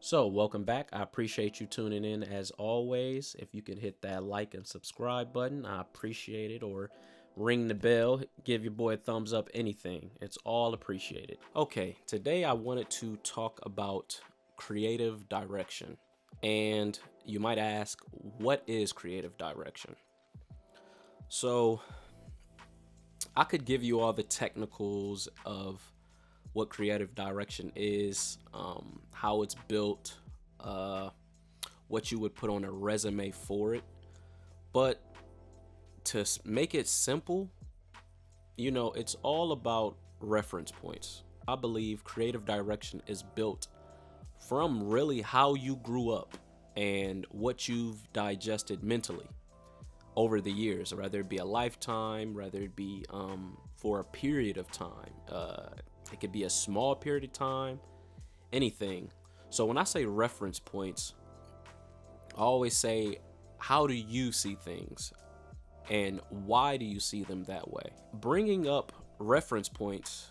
So, welcome back. I appreciate you tuning in as always. If you could hit that like and subscribe button, I appreciate it. Or ring the bell, give your boy a thumbs up, anything. It's all appreciated. Okay, today I wanted to talk about creative direction. And you might ask, what is creative direction? So, I could give you all the technicals of what creative direction is, how it's built, uh, what you would put on a resume for it. But to make it simple, it's all about reference points. I believe creative direction is built from really how you grew up and what you've digested mentally over the years, whether it be a lifetime, whether it be for a period of time. It could be a small period of time, anything. So when I say reference points, I always say, how do you see things and why do you see them that way? Bringing up reference points,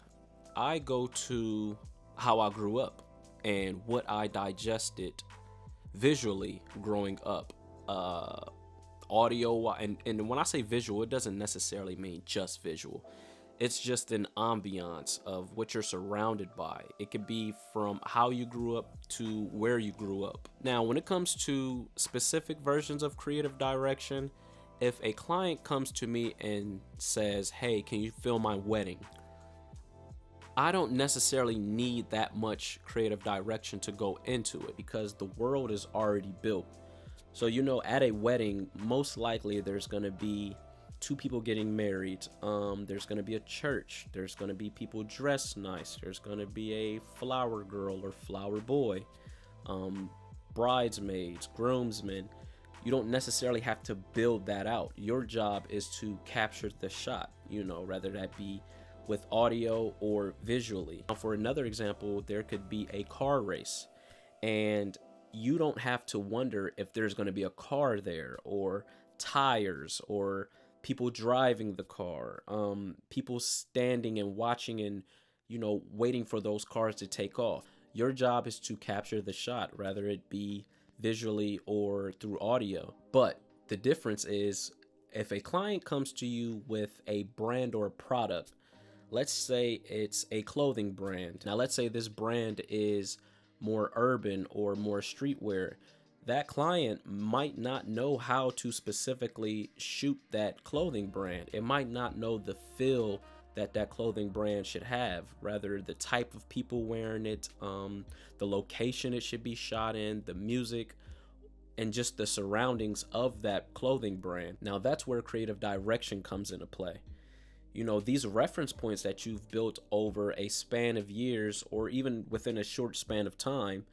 I go to how I grew up and what I digested visually growing up. Audio, and when I say visual, it doesn't necessarily mean just visual. It's just an ambiance of what you're surrounded by. It could be from how you grew up to where you grew up. Now, when it comes to specific versions of creative direction, if a client comes to me and says, hey, can you film my wedding? I don't necessarily need that much creative direction to go into it because the world is already built. So, at a wedding, most likely there's going to be two people getting married. There's going to be a church. There's going to be people dressed nice. There's going to be a flower girl or flower boy, bridesmaids, groomsmen. You don't necessarily have to build that out. Your job is to capture the shot, whether that be with audio or visually. Now, for another example, there could be a car race, and you don't have to wonder if there's going to be a car there or tires or people driving the car, people standing and watching and, waiting for those cars to take off. Your job is to capture the shot, whether it be visually or through audio. But the difference is if a client comes to you with a brand or a product, let's say it's a clothing brand. Now, let's say this brand is more urban or more streetwear. That client might not know how to specifically shoot that clothing brand. It might not know the feel that clothing brand should have, rather the type of people wearing it, the location it should be shot in, the music, and just the surroundings of that clothing brand. Now that's where creative direction comes into play. These reference points that you've built over a span of years or even within a short span of time,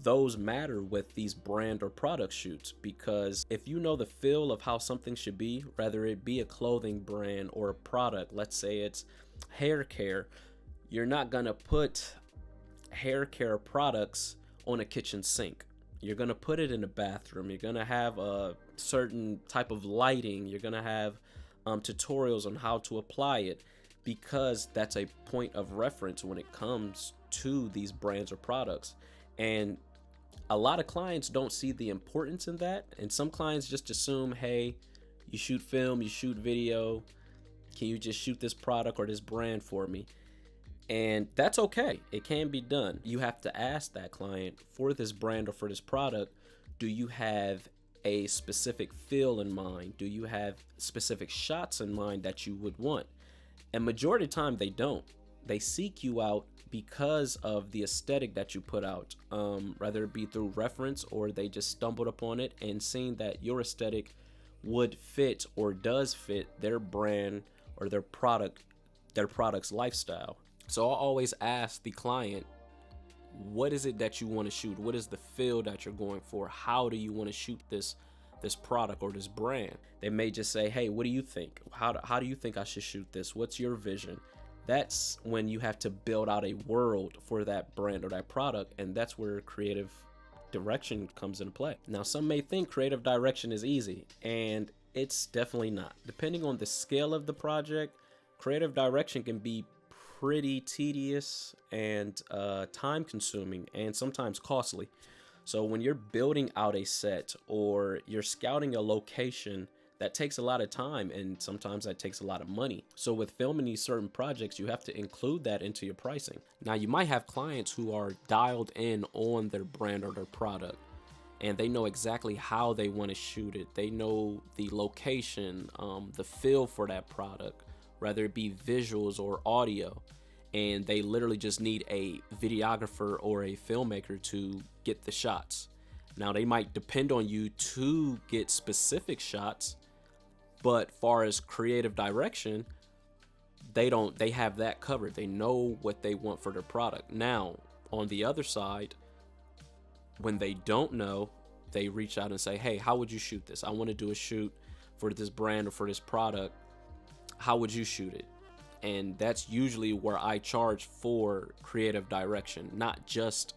those matter with these brand or product shoots, because if you know the feel of how something should be, whether it be a clothing brand or a product, let's say it's hair care, you're not gonna put hair care products on a kitchen sink. You're gonna put it in a bathroom. You're gonna have a certain type of lighting. You're gonna have tutorials on how to apply it, because that's a point of reference when it comes to these brands or products. And a lot of clients don't see the importance in that, and some clients just assume, hey, you shoot film, you shoot video, can you just shoot this product or this brand for me? And that's okay, it can be done. You have to ask that client, for this brand or for this product, do you have a specific feel in mind? Do you have specific shots in mind that you would want? And majority of the time they don't. They seek you out because of the aesthetic that you put out, whether it be through reference or they just stumbled upon it and seen that your aesthetic would fit or does fit their brand or their product's lifestyle. So I always ask the client, what is it that you want to shoot? What is the feel that you're going for? How do you want to shoot this product or this brand? They may just say, hey, what do you think? How do you think I should shoot this? What's your vision? That's when you have to build out a world for that brand or that product, and that's where creative direction comes into play. Now, some may think creative direction is easy, and it's definitely not. Depending on the scale of the project, creative direction can be pretty tedious and time consuming and sometimes costly. So when you're building out a set or you're scouting a location, that takes a lot of time, and sometimes that takes a lot of money. So with filming these certain projects, you have to include that into your pricing. Now, you might have clients who are dialed in on their brand or their product, and they know exactly how they want to shoot it. They know the location, the feel for that product, whether it be visuals or audio, and they literally just need a videographer or a filmmaker to get the shots. Now, they might depend on you to get specific shots, but far as creative direction, they have that covered. They know what they want for their product. Now, on the other side, when they don't know, they reach out and say, hey, how would you shoot this? I want to do a shoot for this brand or for this product. How would you shoot it? And that's usually where I charge for creative direction, not just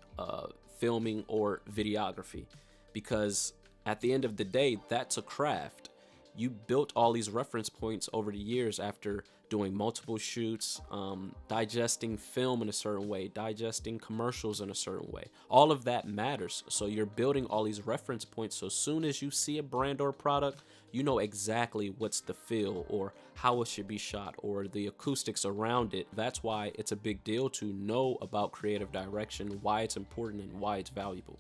filming or videography, because at the end of the day, that's a craft. You built all these reference points over the years after doing multiple shoots, digesting film in a certain way, digesting commercials in a certain way. All of that matters. So you're building all these reference points. So as soon as you see a brand or product, you know exactly what's the feel or how it should be shot or the acoustics around it. That's why it's a big deal to know about creative direction, why it's important, and why it's valuable.